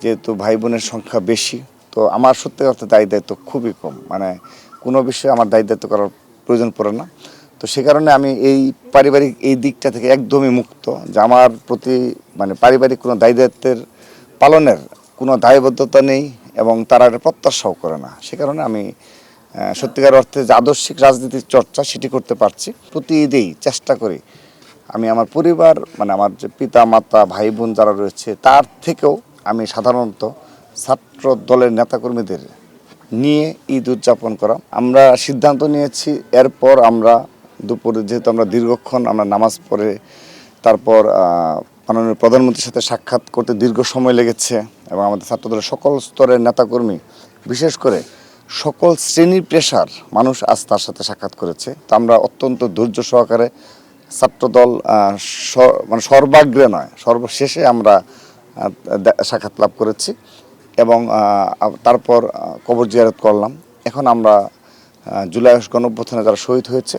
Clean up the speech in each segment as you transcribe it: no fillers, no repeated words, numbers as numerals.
যেহেতু ভাই বোনের সংখ্যা বেশি, তো আমার সত্যি কথা দায়িত্ব খুবই কম। মানে কোনো বিষয়ে আমার দায়িত্ব করার প্রয়োজন পড়ে না। তো সে কারণে আমি এই পারিবারিক এই দিকটা থেকে একদমই মুক্ত, যে আমার প্রতি মানে পারিবারিক কোনো দায়িত্বের পালনের কোনো দায়বদ্ধতা নেই এবং তারা এটা প্রত্যাশাও করে না। সে কারণে আমি সত্যিকার অর্থে যে আদর্শিক রাজনীতির চর্চা সেটি করতে পারছি। প্রতি ঈদেই চেষ্টা করি আমি আমার পরিবার মানে আমার যে পিতা মাতা ভাই বোন যারা রয়েছে তার থেকেও আমি সাধারণত ছাত্র দলের নেতাকর্মীদের নিয়ে ঈদ উদযাপন করা। আমরা সিদ্ধান্ত নিয়েছি এরপর আমরা দুপুরে, যেহেতু আমরা দীর্ঘক্ষণ আমরা নামাজ পড়ে তারপর মাননীয় প্রধানমন্ত্রীর সাথে সাক্ষাৎ করতে দীর্ঘ সময় লেগেছে এবং আমাদের ছাত্রদলের সকল স্তরের নেতাকর্মী, বিশেষ করে সকল শ্রেণীর পেশার মানুষ আজ তার সাথে সাক্ষাৎ করেছে। তো আমরা অত্যন্ত ধৈর্য সহকারে ছাত্রদল মানে সর্বাগ্রে নয় সর্বশেষে আমরা সাক্ষাৎ লাভ করেছি এবং তারপর কবর জিয়ারত করলাম। এখন আমরা জুলাই গণঅভ্যুত্থানে যারা শহীদ হয়েছে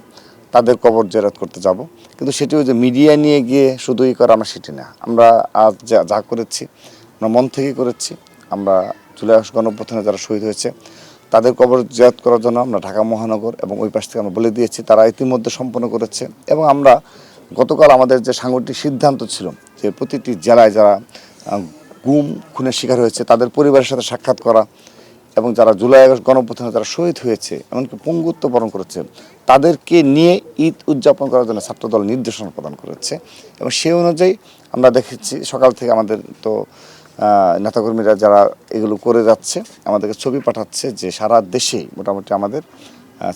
তাদের কবর জিয়ারত করতে যাব। কিন্তু সেটিও যে মিডিয়া নিয়ে গিয়ে শুধুই করা আমরা সেটি না, আমরা আজ যা করেছি আমরা মন থেকেই করেছি। আমরা জুলাই গণঅভ্যুত্থানে যারা শহীদ হয়েছে তাদের কবর জিয়ারত করার জন্য আমরা ঢাকা মহানগর এবং ওই পাশ থেকে আমরা বলে দিয়েছি, তারা ইতিমধ্যে সম্পন্ন করেছে। এবং আমরা গতকাল আমাদের যে সাংগঠনিক সিদ্ধান্ত ছিল যে প্রতিটি জেলায় যারা গুম খুনের শিকার হয়েছে তাদের পরিবারের সাথে সাক্ষাৎ করা এবং যারা জুলাই আগস্ট গণঅভ্যুত্থানে যারা শহীদ হয়েছে এমনকি পঙ্গুত্ব বরণ করেছে তাদেরকে নিয়ে ঈদ উদযাপন করার জন্য ছাত্রদল নির্দেশনা প্রদান করেছে। এবং সেই অনুযায়ী আমরা দেখেছি সকাল থেকে আমাদের তো নেতাকর্মীরা যারা এগুলো করে যাচ্ছে আমাদেরকে ছবি পাঠাচ্ছে যে সারা দেশেই মোটামুটি আমাদের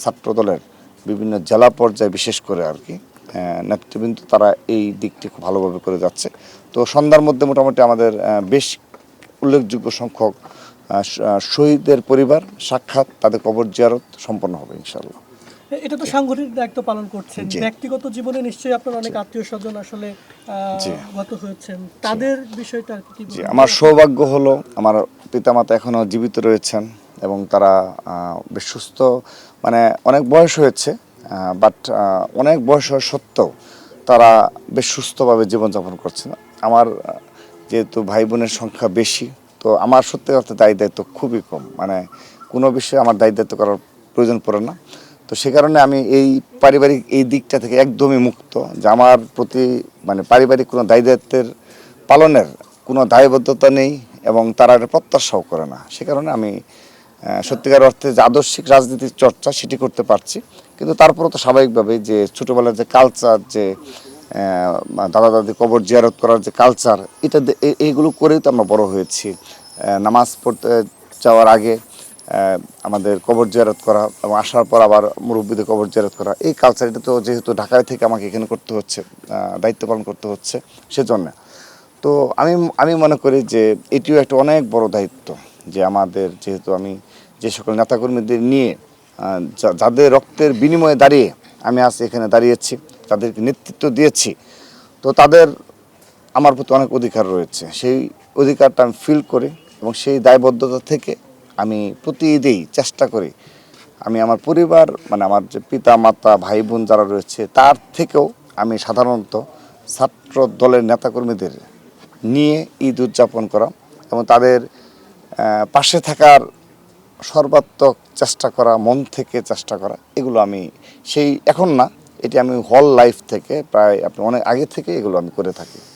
ছাত্রদলের বিভিন্ন জেলা পর্যায়ে বিশেষ করে আর কি নেতৃবৃন্দ তারা এই দিকটি খুব ভালোভাবে করে যাচ্ছে। তো সন্ধ্যার মধ্যে মোটামুটি আমাদের বেশ উল্লেখযোগ্য সংখ্যক শহীদদের পরিবার সাক্ষাৎ তাদের কবর জিয়ারত সম্পন্ন হবে ইনশাআল্লাহ। এটা তো সাংগঠনিক দায়িত্ব পালন করছেন, ব্যক্তিগত জীবনে নিশ্চয়ই আপনার অনেক আত্মীয় স্বজন আসলে গত হয়েছেন, তাদের বিষয়টা কি বলবেন? আমার সৌভাগ্য হলো আমার পিতামাতা এখনো জীবিত রয়েছেন এবং তারা বেশ সুস্থ, মানে অনেক বয়স হয়েছে বাট অনেক বয়স হওয়া সত্ত্বেও তারা বেশ সুস্থভাবে জীবনযাপন করছেন। আমার যেহেতু ভাই বোনের সংখ্যা বেশি, তো আমার সত্যি অর্থে দায়িত্ব খুবই কম। মানে কোনো বিষয়ে আমার দায়িত্ব করার প্রয়োজন পড়ে না। তো সে কারণে আমি এই পারিবারিক এই দিকটা থেকে একদমই মুক্ত, যে আমার প্রতি মানে পারিবারিক কোনো দায়িত্বের পালনের কোনো দায়বদ্ধতা নেই এবং তারা এটা প্রত্যাশাও করে না। সে কারণে আমি সত্যিকার অর্থে যে আদর্শিক রাজনীতির চর্চা সেটি করতে পারছি। কিন্তু তারপরেও তো স্বাভাবিকভাবে যে ছোটোবেলার যে কালচার, যে দাদা দাদি কবর জিয়ারত করার যে কালচার, এটা এইগুলো করেই তো আমরা বড় হয়েছি। নামাজ পড়তে যাওয়ার আগে আমাদের কবর জিয়ারত করা এবং আসার পর আবার মুরব্বীদের কবর জিয়ারত করা, এই কালচার এটা তো যেহেতু ঢাকায় থেকে আমাকে এখানে করতে হচ্ছে, দায়িত্ব পালন করতে হচ্ছে, সেজন্য তো আমি মনে করি যে এটিও একটা অনেক বড় দায়িত্ব, যে আমাদের যেহেতু আমি যে সকল নেতাকর্মীদের নিয়ে যাদের রক্তের বিনিময়ে দাঁড়িয়ে আমি আজ এখানে দাঁড়িয়েছি, তাদেরকে নেতৃত্ব দিয়েছি, তো তাদের আমার প্রতি অনেক অধিকার রয়েছে। সেই অধিকারটা আমি ফিল করি এবং সেই দায়বদ্ধতা থেকে আমি প্রতি ঈদেই চেষ্টা করি আমি আমার পরিবার মানে আমার যে পিতা মাতা ভাই বোন যারা রয়েছে তার থেকেও আমি সাধারণত ছাত্র দলের নেতাকর্মীদের নিয়ে ঈদ উদযাপন করা এবং তাদের পাশে থাকার সর্বাত্মক চেষ্টা করা, মন থেকে চেষ্টা করা, এগুলো আমি সেই এখন না, এটি আমি হল লাইফ থেকে প্রায় আপনি অনেক আগে থেকে এগুলো আমি করে থাকি।